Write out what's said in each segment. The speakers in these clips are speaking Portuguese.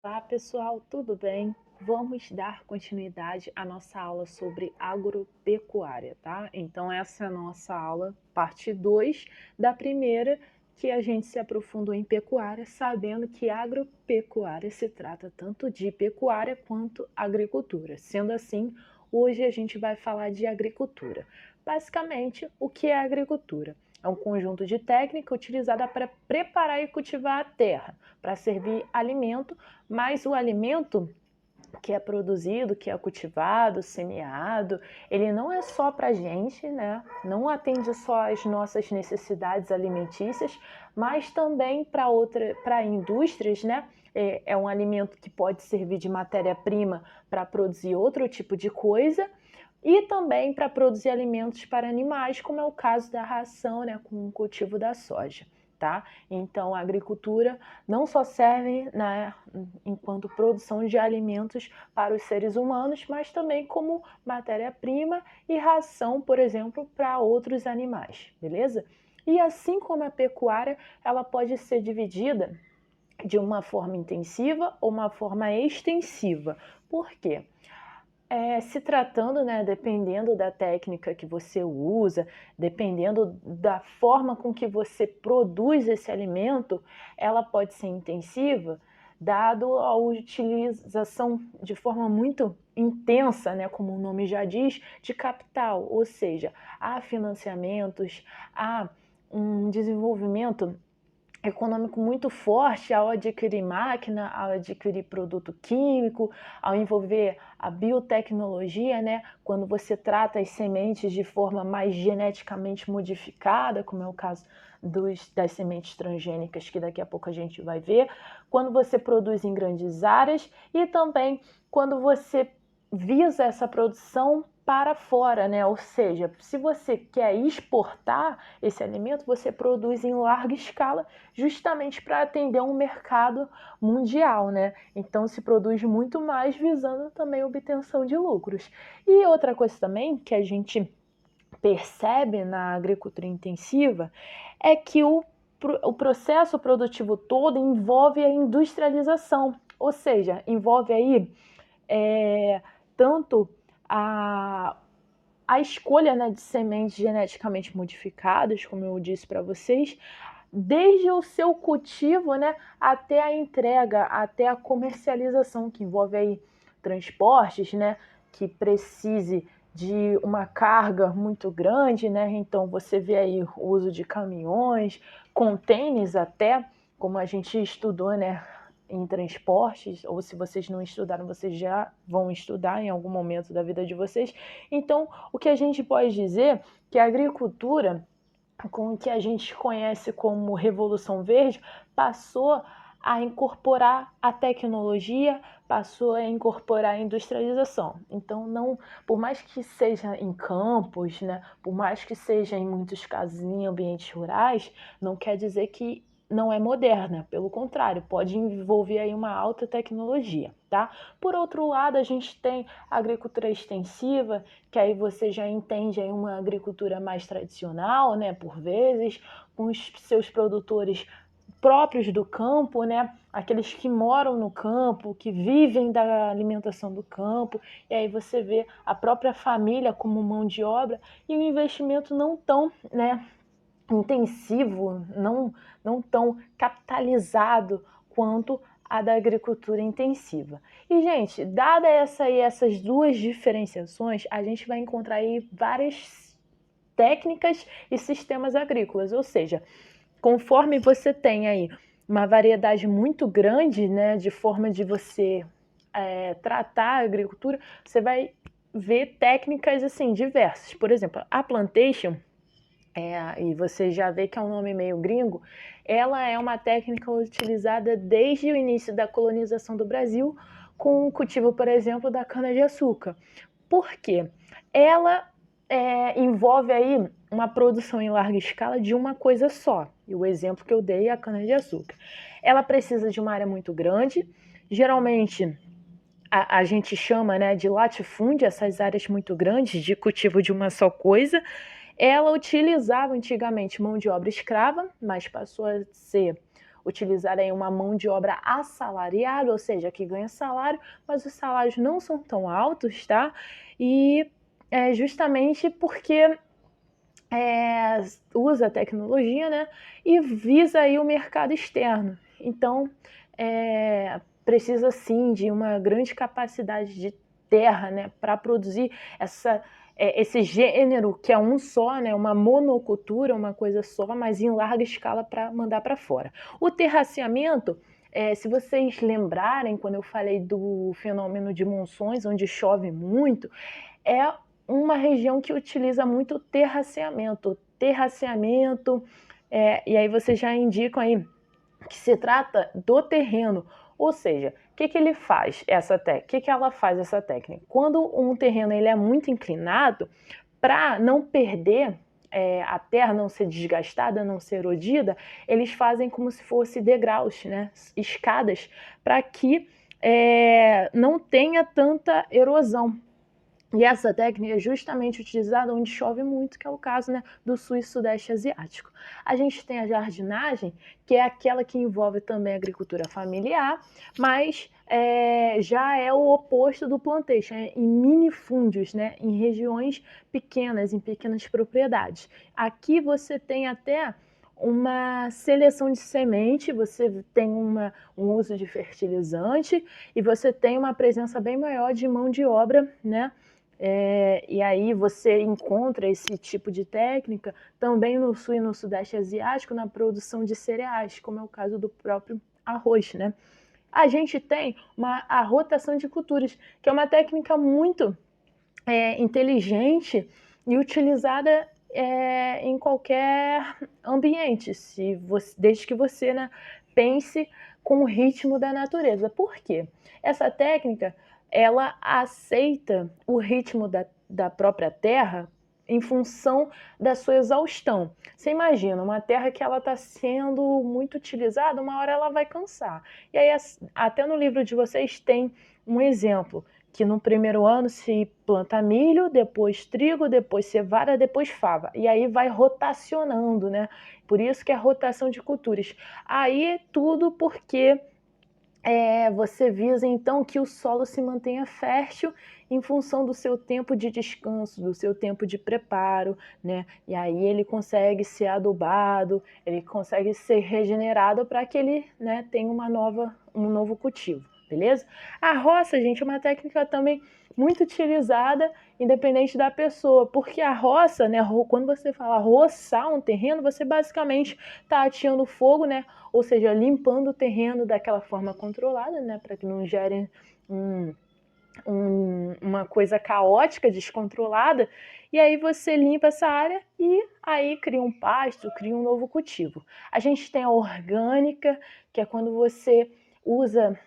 Olá pessoal, tudo bem? Vamos dar continuidade à nossa aula sobre agropecuária, tá? Então essa é a nossa aula, parte 2 da primeira, que a gente se aprofundou em pecuária, sabendo que agropecuária se trata tanto de pecuária quanto agricultura. Sendo assim, hoje a gente vai falar de agricultura. Basicamente, o que é agricultura? É um conjunto de técnica utilizada para preparar e cultivar a terra, para servir alimento, mas o alimento que é produzido, que é cultivado, semeado, ele não é só para a gente, né? Não atende só às nossas necessidades alimentícias, mas também para indústrias, né? É um alimento que pode servir de matéria-prima para produzir outro tipo de coisa e também para produzir alimentos para animais, como é o caso da ração, né, com o cultivo da soja. Tá? Então, a agricultura não só serve, né, enquanto produção de alimentos para os seres humanos, mas também como matéria-prima e ração, por exemplo, para outros animais, beleza? E assim como a pecuária, ela pode ser dividida de uma forma intensiva ou uma forma extensiva. Por quê? Se tratando, né, dependendo da técnica que você usa, dependendo da forma com que você produz esse alimento, ela pode ser intensiva, dado a utilização de forma muito intensa, né, como o nome já diz, de capital, ou seja, há financiamentos, há um desenvolvimento econômico muito forte ao adquirir máquina, ao adquirir produto químico, ao envolver a biotecnologia, né? Quando você trata as sementes de forma mais geneticamente modificada, como é o caso das sementes transgênicas, que daqui a pouco a gente vai ver, quando você produz em grandes áreas e também quando você visa essa produção para fora, né? Ou seja, se você quer exportar esse alimento, você produz em larga escala justamente para atender um mercado mundial, né? Então se produz muito mais visando também a obtenção de lucros. E outra coisa também que a gente percebe na agricultura intensiva é que o processo produtivo todo envolve a industrialização, ou seja, envolve aí tanto a, a escolha, né, de sementes geneticamente modificadas, como eu disse para vocês, desde o seu cultivo, né, até a entrega, até a comercialização, que envolve aí transportes, né, que precise de uma carga muito grande, né? Então você vê aí o uso de caminhões, contêineres até, como a gente estudou, né, em transportes, ou se vocês não estudaram, vocês já vão estudar em algum momento da vida de vocês. Então, o que a gente pode dizer que a agricultura, com o que a gente conhece como Revolução Verde, passou a incorporar a tecnologia, passou a incorporar a industrialização. Então, não, por mais que seja em campos, né, por mais que seja em muitos casos em ambientes rurais, não quer dizer que não é moderna, pelo contrário, pode envolver aí uma alta tecnologia, tá? Por outro lado, a gente tem a agricultura extensiva, que aí você já entende aí uma agricultura mais tradicional, né, por vezes, com os seus produtores próprios do campo, né, aqueles que moram no campo, que vivem da alimentação do campo, e aí você vê a própria família como mão de obra e um investimento não tão, né, intensivo, não tão capitalizado quanto a da agricultura intensiva. E, gente, dada essas duas diferenciações, a gente vai encontrar aí várias técnicas e sistemas agrícolas, ou seja, conforme você tem aí uma variedade muito grande, né, de forma de você tratar a agricultura, você vai ver técnicas assim diversas. Por exemplo, a plantation, e você já vê que é um nome meio gringo, ela é uma técnica utilizada desde o início da colonização do Brasil com o cultivo, por exemplo, da cana-de-açúcar. Por quê? Ela envolve aí uma produção em larga escala de uma coisa só. E o exemplo que eu dei é a cana-de-açúcar. Ela precisa de uma área muito grande, geralmente a gente chama, né, de latifúndio, essas áreas muito grandes de cultivo de uma só coisa. Ela utilizava antigamente mão de obra escrava, mas passou a ser utilizar aí uma mão de obra assalariada, ou seja, que ganha salário, mas os salários não são tão altos, tá? E é justamente porque usa a tecnologia, né, e visa aí o mercado externo. Então, precisa sim de uma grande capacidade de terra, né, para produzir esse gênero que é um só, né, uma monocultura, uma coisa só, mas em larga escala para mandar para fora. O terraceamento, se vocês lembrarem, quando eu falei do fenômeno de monções, onde chove muito, é uma região que utiliza muito terraceamento. E aí vocês já indicam aí que se trata do terreno, ou seja, o que ele faz que ela faz essa técnica? Quando um terreno ele é muito inclinado, para não perder a terra, não ser desgastada, não ser erodida, eles fazem como se fosse degraus, né? Escadas, para que não tenha tanta erosão. E essa técnica é justamente utilizada onde chove muito, que é o caso, né, do sul e sudeste asiático. A gente tem a jardinagem, que é aquela que envolve também a agricultura familiar, mas já é o oposto do plantation, em minifúndios, né, em regiões pequenas, em pequenas propriedades. Aqui você tem até uma seleção de semente, você tem um uso de fertilizante e você tem uma presença bem maior de mão de obra, né? E aí você encontra esse tipo de técnica também no sul e no sudeste asiático na produção de cereais, como é o caso do próprio arroz, né? A gente tem a rotação de culturas, que é uma técnica muito inteligente e utilizada em qualquer ambiente, desde que você, né, pense com o ritmo da natureza. Por quê? Essa técnica ela aceita o ritmo da própria terra em função da sua exaustão. Você imagina, uma terra que ela está sendo muito utilizada, uma hora ela vai cansar. E aí, até no livro de vocês tem um exemplo, que no primeiro ano se planta milho, depois trigo, depois cevada, depois fava. E aí vai rotacionando, né? Por isso que é rotação de culturas. Aí tudo porque você visa então que o solo se mantenha fértil em função do seu tempo de descanso, do seu tempo de preparo, né? E aí ele consegue ser adubado, ele consegue ser regenerado para que ele, né, tenha um novo cultivo, beleza? A roça, gente, é uma técnica também muito utilizada, independente da pessoa, porque a roça, né, quando você fala roçar um terreno, você basicamente está ateando fogo, né, ou seja, limpando o terreno daquela forma controlada, né, para que não gere uma coisa caótica, descontrolada, e aí você limpa essa área e aí cria um pasto, cria um novo cultivo. A gente tem a orgânica, que é quando você usa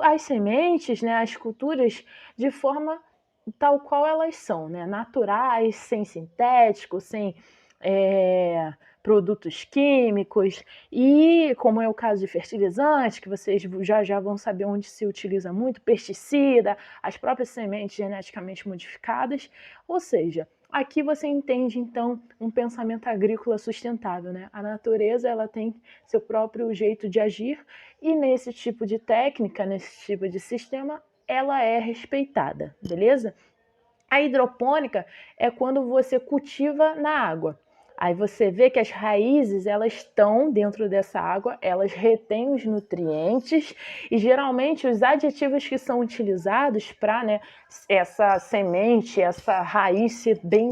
as sementes, né, as culturas, de forma tal qual elas são, né, naturais, sem sintéticos, sem produtos químicos, e como é o caso de fertilizante, que vocês já vão saber onde se utiliza muito, pesticida, as próprias sementes geneticamente modificadas, ou seja, aqui você entende então um pensamento agrícola sustentável, né? A natureza ela tem seu próprio jeito de agir e nesse tipo de técnica, nesse tipo de sistema, ela é respeitada, beleza? A hidropônica é quando você cultiva na água. Aí você vê que as raízes elas estão dentro dessa água, elas retêm os nutrientes e geralmente os aditivos que são utilizados para, né, essa semente, essa raiz ser bem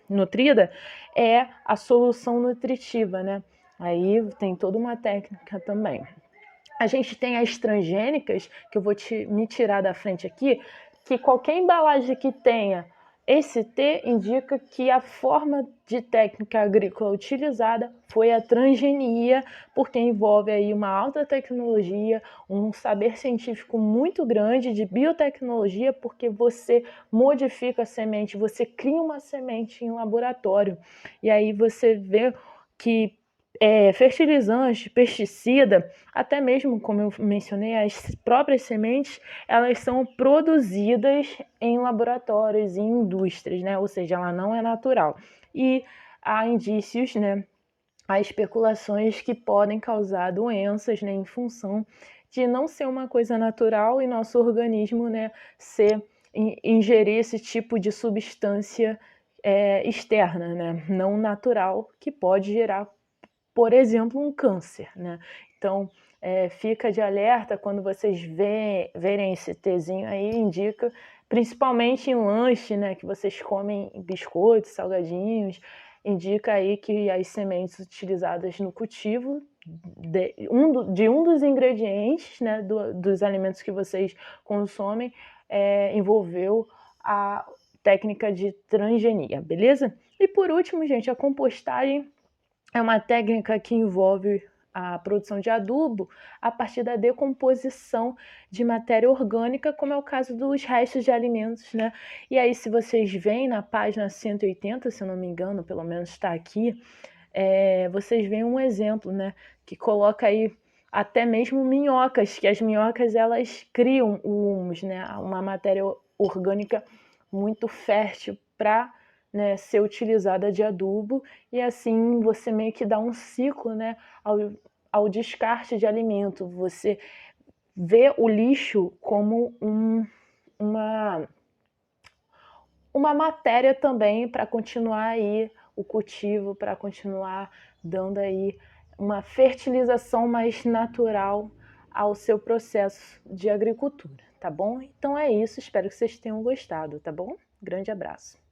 nutrida é a solução nutritiva, né? Aí tem toda uma técnica também. A gente tem as transgênicas, que eu vou me tirar da frente aqui, que qualquer embalagem que tenha esse T indica que a forma de técnica agrícola utilizada foi a transgenia, porque envolve aí uma alta tecnologia, um saber científico muito grande de biotecnologia, porque você modifica a semente, você cria uma semente em laboratório, e aí você vê que fertilizante, pesticida, até mesmo, como eu mencionei, as próprias sementes, elas são produzidas em laboratórios, em indústrias, né? Ou seja, ela não é natural. E há indícios, né, há especulações que podem causar doenças, né, em função de não ser uma coisa natural e nosso organismo, né, ingerir esse tipo de substância externa, né, não natural, que pode gerar, por exemplo, um câncer, né? Então, fica de alerta quando vocês verem esse Tzinho aí, indica, principalmente em lanche, né, que vocês comem biscoitos, salgadinhos, indica aí que as sementes utilizadas no cultivo de um dos ingredientes, né, dos alimentos que vocês consomem, envolveu a técnica de transgenia, beleza? E por último, gente, a compostagem é uma técnica que envolve a produção de adubo a partir da decomposição de matéria orgânica, como é o caso dos restos de alimentos, né? E aí, se vocês veem na página 180, se eu não me engano, pelo menos está aqui, vocês veem um exemplo, né? Que coloca aí até mesmo minhocas, que as minhocas elas criam o humus, né? Uma matéria orgânica muito fértil para, né, ser utilizada de adubo, e assim você meio que dá um ciclo, né, ao descarte de alimento. Você vê o lixo como uma matéria também para continuar aí o cultivo, para continuar dando aí uma fertilização mais natural ao seu processo de agricultura, tá bom? Então é isso, espero que vocês tenham gostado, tá bom? Grande abraço.